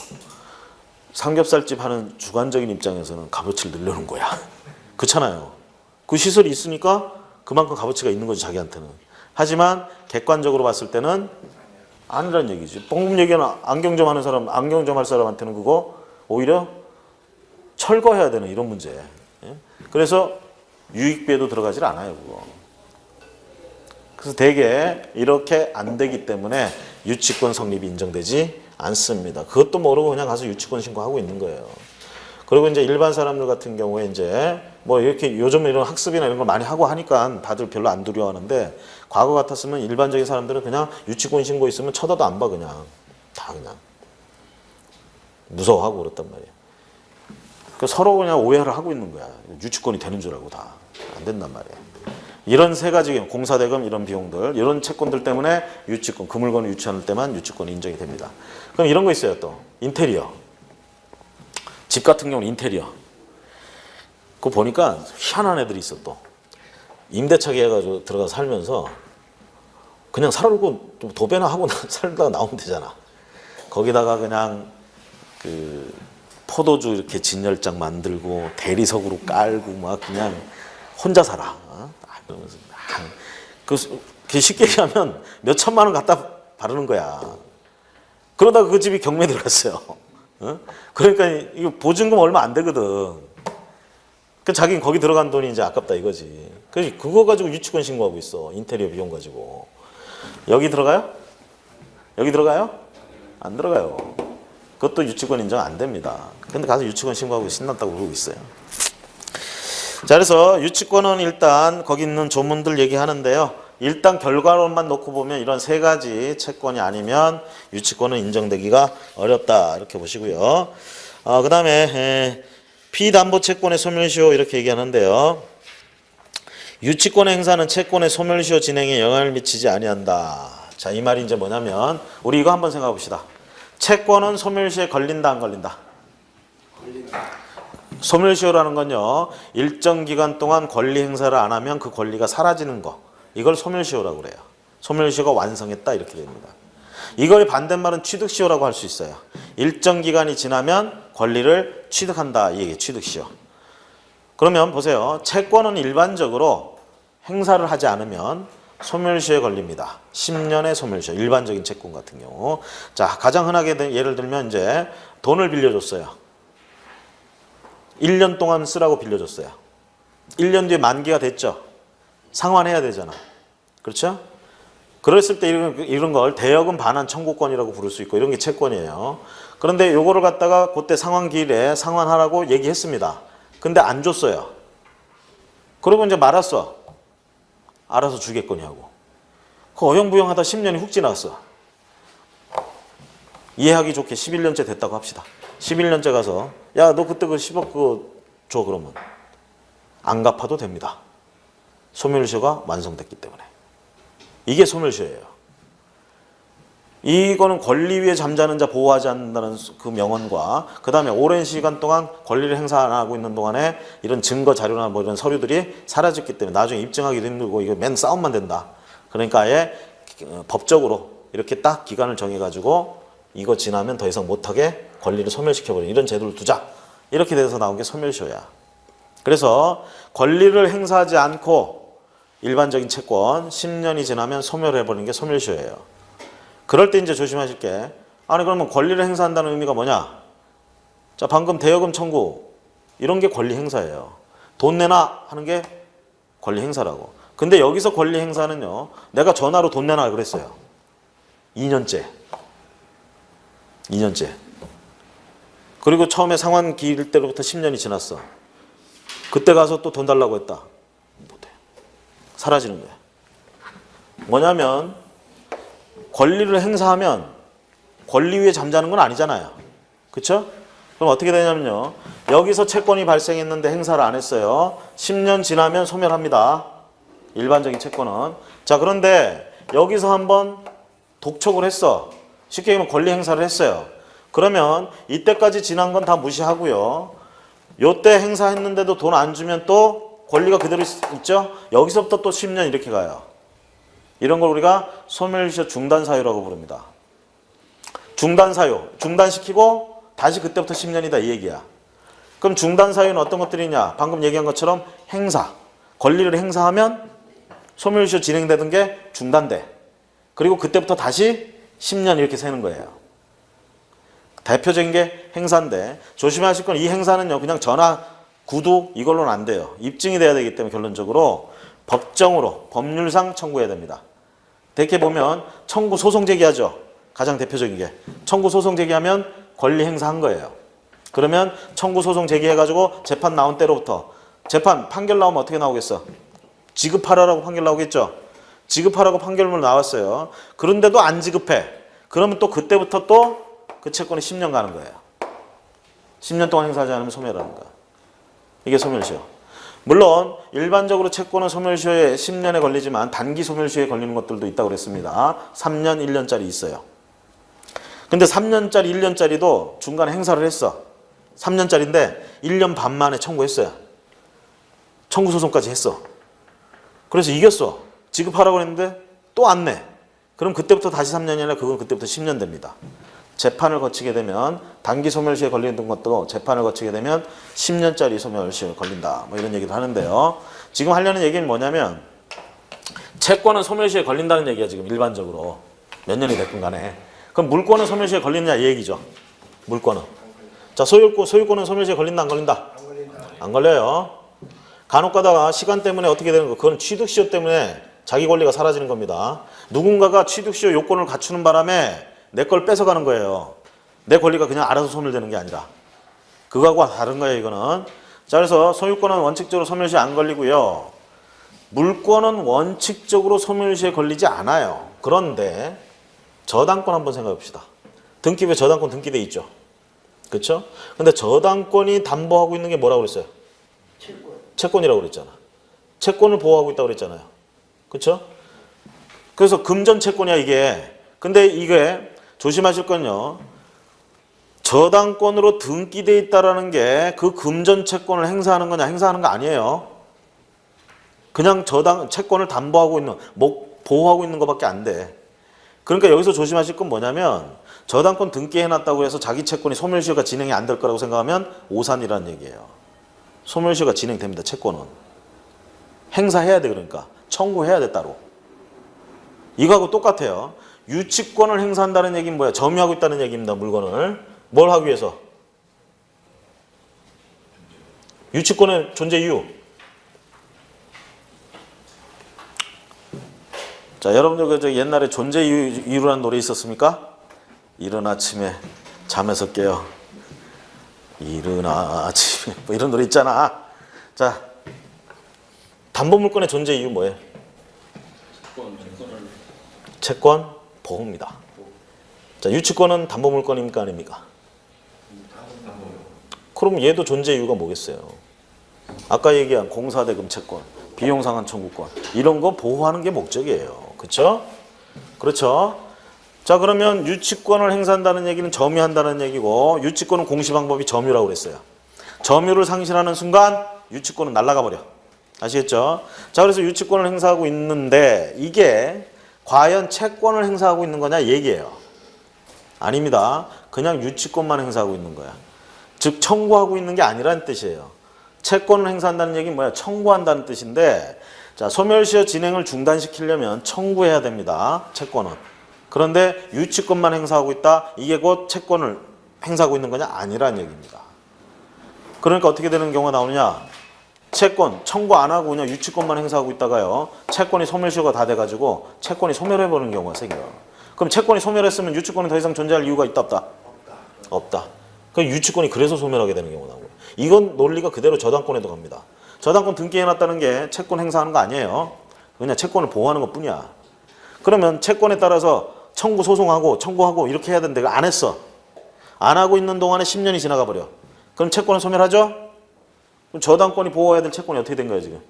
삼겹살집 하는 주관적인 입장에서는 값어치를 늘려놓은 거야. 그렇잖아요. 그 시설이 있으니까 그만큼 값어치가 있는 거지, 자기한테는. 하지만 객관적으로 봤을 때는 아니란 얘기지. 방금 얘기하는 안경점 하는 사람, 안경점 할 사람한테는 그거 오히려 철거해야 되는 이런 문제. 그래서 유익비에도 들어가질 않아요, 그거. 그래서 대개 이렇게 안 되기 때문에 유치권 성립이 인정되지 않습니다. 그것도 모르고 그냥 가서 유치권 신고하고 있는 거예요. 그리고 이제 일반 사람들 같은 경우에 이제 뭐 이렇게 요즘 이런 학습이나 이런 걸 많이 하고 하니까 다들 별로 안 두려워하는데, 과거 같았으면 일반적인 사람들은 그냥 유치권 신고 있으면 쳐다도 안 봐. 그냥 다 그냥 무서워하고 그렇단 말이에요. 그 서로 그냥 오해를 하고 있는 거야. 유치권이 되는 줄 알고. 다 안 된단 말이에요. 이런 세 가지 공사대금 이런 비용들, 이런 채권들 때문에 유치권, 그 물건을 유치할 때만 유치권이 인정이 됩니다. 그럼 이런 거 있어요. 또 인테리어. 집 같은 경우는 인테리어. 그거 보니까 희한한 애들이 있어. 또 임대차 계약해가지고 들어가서 살면서 그냥 살고 좀 도배나 하고 살다가 나오면 되잖아. 거기다가 그냥 그 포도주 이렇게 진열장 만들고 대리석으로 깔고 막 그냥 혼자 살아. 그러면서 그 쉽게 얘기하면 몇 천만 원 갖다 바르는 거야. 그러다가 그 집이 경매 들어갔어요. 그러니까 이거 보증금 얼마 안 되거든. 그 자기는 거기 들어간 돈이 이제 아깝다 이거지. 그래서 그거 가지고 유치권 신고하고 있어. 인테리어 비용 가지고. 여기 들어가요? 여기 들어가요? 안 들어가요. 그것도 유치권 인정 안 됩니다. 근데 가서 유치권 신고하고 신났다고 그러고 있어요. 자, 그래서 유치권은 일단 거기 있는 조문들 얘기하는데요. 일단 결과론만 놓고 보면 이런 세 가지 채권이 아니면 유치권은 인정되기가 어렵다. 이렇게 보시고요. 그 다음에 피담보 채권의 소멸시효 이렇게 얘기하는데요. 유치권의 행사는 채권의 소멸시효 진행에 영향을 미치지 아니한다. 자, 이 말이 이제 뭐냐면 우리 이거 한번 생각해 봅시다. 채권은 소멸시효에 걸린다 안 걸린다? 걸린다. 소멸시효라는 건요, 일정 기간 동안 권리 행사를 안 하면 그 권리가 사라지는 거, 이걸 소멸시효라고 그래요. 소멸시효가 완성했다 이렇게 됩니다. 이거의 반대말은 취득시효라고 할 수 있어요. 일정 기간이 지나면 권리를 취득한다, 이게 취득시효. 그러면 보세요. 채권은 일반적으로 행사를 하지 않으면 소멸시효에 걸립니다. 10년의 소멸시효, 일반적인 채권 같은 경우. 자, 가장 흔하게 예를 들면 이제 돈을 빌려줬어요. 1년 동안 쓰라고 빌려줬어요. 1년 뒤에 만기가 됐죠. 상환해야 되잖아. 그렇죠? 그랬을 때 이런 걸 대여금 반환 청구권이라고 부를 수 있고 이런 게 채권이에요. 그런데 요거를 갖다가 그때 상환기일에 상환하라고 얘기했습니다. 근데 안 줬어요. 그러고 이제 말았어. 알아서 주겠거니 하고. 그 어영부영하다 10년이 훅 지났어. 이해하기 좋게 11년째 됐다고 합시다. 11년째 가서 야, 너 그때 그 10억 그거 줘. 그러면 안 갚아도 됩니다. 소멸시효가 완성됐기 때문에. 이게 소멸시효예요. 이거는 권리 위에 잠자는 자 보호하지 않는다는 그 명언과 그 다음에 오랜 시간 동안 권리를 행사 안 하고 있는 동안에 이런 증거 자료나 뭐 이런 서류들이 사라졌기 때문에 나중에 입증하기도 힘들고 이거 맨 싸움만 된다. 그러니까 아예 법적으로 이렇게 딱 기간을 정해가지고 이거 지나면 더 이상 못하게 권리를 소멸시켜버리는 이런 제도를 두자. 이렇게 돼서 나온 게 소멸시효야. 그래서 권리를 행사하지 않고 일반적인 채권 10년이 지나면 소멸해버리는 게 소멸시효예요. 그럴 때 이제 조심하실 게 아니 그러면 권리를 행사한다는 의미가 뭐냐? 자 방금 대여금 청구 이런 게 권리 행사예요. 돈 내놔 하는 게 권리 행사라고. 근데 여기서 권리 행사는요. 내가 전화로 돈 내놔 그랬어요. 2년째. 그리고 처음에 상환 기일 때로부터 10년이 지났어. 그때 가서 또 돈 달라고 했다. 못해. 사라지는 거야. 뭐냐면 권리를 행사하면 권리 위에 잠자는 건 아니잖아요. 그렇죠? 그럼 어떻게 되냐면요. 여기서 채권이 발생했는데 행사를 안 했어요. 10년 지나면 소멸합니다. 일반적인 채권은. 자 그런데 여기서 한번 독촉을 했어. 쉽게 얘기하면 권리 행사를 했어요. 그러면 이때까지 지난 건 다 무시하고요. 요때 행사했는데도 돈 안 주면 또 권리가 그대로 있죠? 여기서부터 또 10년 이렇게 가요. 이런 걸 우리가 소멸시효 중단사유라고 부릅니다. 중단사유, 중단시키고 다시 그때부터 10년이다 이 얘기야. 그럼 중단사유는 어떤 것들이냐? 방금 얘기한 것처럼 행사, 권리를 행사하면 소멸시효 진행되던 게 중단돼. 그리고 그때부터 다시 10년 이렇게 세는 거예요. 대표적인 게 행사인데 조심하실 건 이 행사는요. 그냥 전화, 구두 이걸로는 안 돼요. 입증이 돼야 되기 때문에 결론적으로 법정으로 법률상 청구해야 됩니다. 대개 보면 청구 소송 제기하죠. 가장 대표적인 게. 청구 소송 제기하면 권리 행사한 거예요. 그러면 청구 소송 제기해가지고 재판 나온 때로부터 재판 판결 나오면 어떻게 나오겠어? 지급하라고 판결 나오겠죠. 지급하라고 판결문 나왔어요. 그런데도 안 지급해. 그러면 또 그때부터 또 그 채권이 10년 가는 거예요. 10년 동안 행사하지 않으면 소멸하는 거야. 이게 소멸시효. 물론 일반적으로 채권은 소멸시효에 10년에 걸리지만 단기 소멸시효에 걸리는 것들도 있다고 그랬습니다. 3년, 1년짜리 있어요. 근데 3년짜리, 1년짜리도 중간에 행사를 했어. 3년짜리인데 1년 반 만에 청구했어요. 청구 소송까지 했어. 그래서 이겼어. 지급하라고 했는데 또 안 내. 그럼 그때부터 다시 3년이 아니라 그건 그때부터 10년 됩니다. 재판을 거치게 되면 단기 소멸시효에 걸리는 것도 재판을 거치게 되면 10년짜리 소멸시효에 걸린다. 뭐 이런 얘기도 하는데요. 지금 하려는 얘기는 뭐냐면 채권은 소멸시효에 걸린다는 얘기야 지금 일반적으로. 몇 년이 됐건 간에. 그럼 물권은 소멸시효에 걸리느냐 이 얘기죠. 물권은. 자 소유권은 소멸시효에 걸린다 안 걸린다? 안 걸려요. 간혹 가다가 시간 때문에 어떻게 되는 거 그건 취득시효 때문에 자기 권리가 사라지는 겁니다. 누군가가 취득시효 요건을 갖추는 바람에 내 걸 뺏어가는 거예요. 내 권리가 그냥 알아서 소멸되는 게 아니라. 그거하고 다른 거예요, 이거는. 자, 그래서 소유권은 원칙적으로 소멸시효에 안 걸리고요. 물권은 원칙적으로 소멸시효에 걸리지 않아요. 그런데 저당권 한번 생각해 봅시다. 등기부에 저당권 등기돼 있죠. 그렇죠? 근데 저당권이 담보하고 있는 게 뭐라고 그랬어요? 채권이라고 그랬잖아. 채권을 보호하고 있다고 그랬잖아요. 그렇죠? 그래서 금전 채권이야, 이게. 근데 이게 조심하실 건요. 저당권으로 등기돼 있다라는 게 그 금전 채권을 행사하는 거냐 행사하는 거 아니에요. 그냥 채권을 담보하고 있는 보호하고 있는 것밖에 안 돼. 그러니까 여기서 조심하실 건 뭐냐면 저당권 등기해놨다고 해서 자기 채권이 소멸시효가 진행이 안 될 거라고 생각하면 오산이라는 얘기예요. 소멸시효가 진행됩니다. 채권은. 행사해야 돼. 그러니까 청구해야 돼 따로. 이거하고 똑같아요. 유치권을 행사한다는 얘기는 뭐야? 점유하고 있다는 얘기입니다. 물건을. 뭘 하기 위해서? 유치권의 존재 이유. 자, 여러분들 그 옛날에 존재 이유라는 노래 있었습니까? 이른 아침에 잠에서 깨어. 이른 아침에 뭐 이런 노래 있잖아. 자, 담보물권의 존재 이유 뭐예요? 채권 보호입니다. 자, 유치권은 담보물권입니까 아닙니까? 그럼 얘도 존재 이유가 뭐겠어요? 아까 얘기한 공사대금 채권, 비용상환 청구권 이런 거 보호하는 게 목적이에요. 그렇죠? 그렇죠? 자, 그러면 유치권을 행사한다는 얘기는 점유한다는 얘기고 유치권은 공시 방법이 점유라고 그랬어요. 점유를 상실하는 순간 유치권은 날아가 버려. 아시겠죠? 자, 그래서 유치권을 행사하고 있는데 이게 과연 채권을 행사하고 있는 거냐 얘기예요. 아닙니다. 그냥 유치권만 행사하고 있는 거야. 즉 청구하고 있는 게 아니라는 뜻이에요. 채권을 행사한다는 얘기는 뭐야? 청구한다는 뜻인데, 자, 소멸시효 진행을 중단시키려면 청구해야 됩니다. 채권은. 그런데 유치권만 행사하고 있다. 이게 곧 채권을 행사하고 있는 거냐? 아니라는 얘기입니다. 그러니까 어떻게 되는 경우가 나오느냐? 채권 청구 안 하고 그냥 유치권만 행사하고 있다가요. 채권이 소멸시효가 다 돼가지고 채권이 소멸해버리는 경우가 생겨요. 그럼 채권이 소멸했으면 유치권이 더 이상 존재할 이유가 있다 없다? 없다. 그럼 유치권이 그래서 소멸하게 되는 경우가 나오고요. 이건 논리가 그대로 저당권에도 갑니다. 저당권 등기해놨다는 게 채권 행사하는 거 아니에요. 그냥 채권을 보호하는 것 뿐이야. 그러면 채권에 따라서 청구 소송하고 청구하고 이렇게 해야 되는데 안 했어. 안 하고 있는 동안에 10년이 지나가 버려. 그럼 채권은 소멸하죠? 그럼 저당권이 보호해야 될 채권이 어떻게 된 거예요 지금?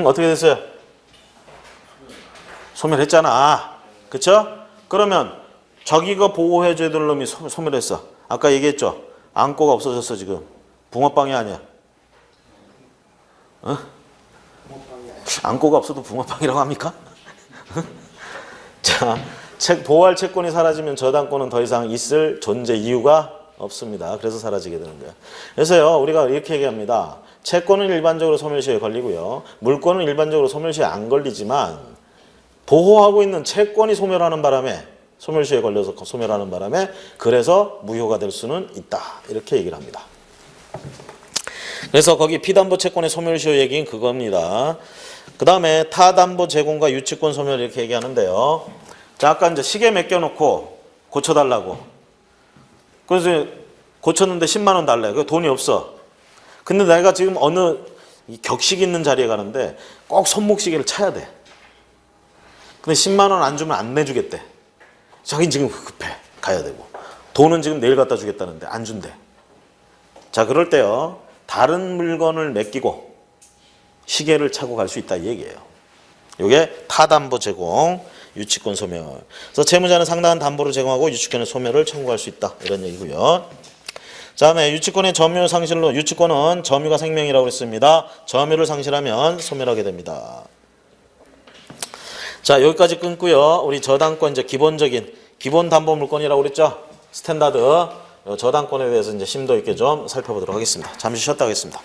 어떻게 됐어요? 소멸했잖아. 그쵸? 그러면 자기가 보호해줘야 될 놈이 소멸했어. 아까 얘기했죠? 안고가 없어졌어 지금. 붕어빵이 아니야. 어? 안고가 없어도 붕어빵이라고 합니까? 자, 보호할 채권이 사라지면 저당권은 더 이상 있을 존재 이유가 없습니다. 그래서 사라지게 되는 거예요. 그래서요, 우리가 이렇게 얘기합니다. 채권은 일반적으로 소멸시효에 걸리고요. 물권은 일반적으로 소멸시효에 안 걸리지만 보호하고 있는 채권이 소멸하는 바람에 소멸시효에 걸려서 소멸하는 바람에 그래서 무효가 될 수는 있다. 이렇게 얘기를 합니다. 그래서 거기 피담보 채권의 소멸시효 얘기는 그겁니다. 그 다음에 타담보 제공과 유치권 소멸 이렇게 얘기하는데요. 자, 아까 이제 시계 맡겨놓고 고쳐달라고. 그래서 고쳤는데 10만 원 달래. 그 돈이 없어. 근데 내가 지금 어느 격식 있는 자리에 가는데 꼭 손목시계를 차야 돼. 근데 10만 원 안 주면 안 내주겠대. 자기는 지금 급해. 가야 되고. 돈은 지금 내일 갖다 주겠다는데 안 준대. 자, 그럴 때요. 다른 물건을 맡기고 시계를 차고 갈 수 있다 이 얘기예요. 이게 타담보 제공, 유치권 소멸. 그래서 채무자는 상당한 담보를 제공하고 유치권의 소멸을 청구할 수 있다. 이런 얘기고요. 다음에 유치권의 점유 상실로, 유치권은 점유가 생명이라고 했습니다. 점유를 상실하면 소멸하게 됩니다. 자, 여기까지 끊고요. 우리 저당권 이제 기본적인 기본 담보 물건이라고 그랬죠? 스탠다드 저당권에 대해서 이제 심도 있게 좀 살펴보도록 하겠습니다. 잠시 쉬었다 하겠습니다.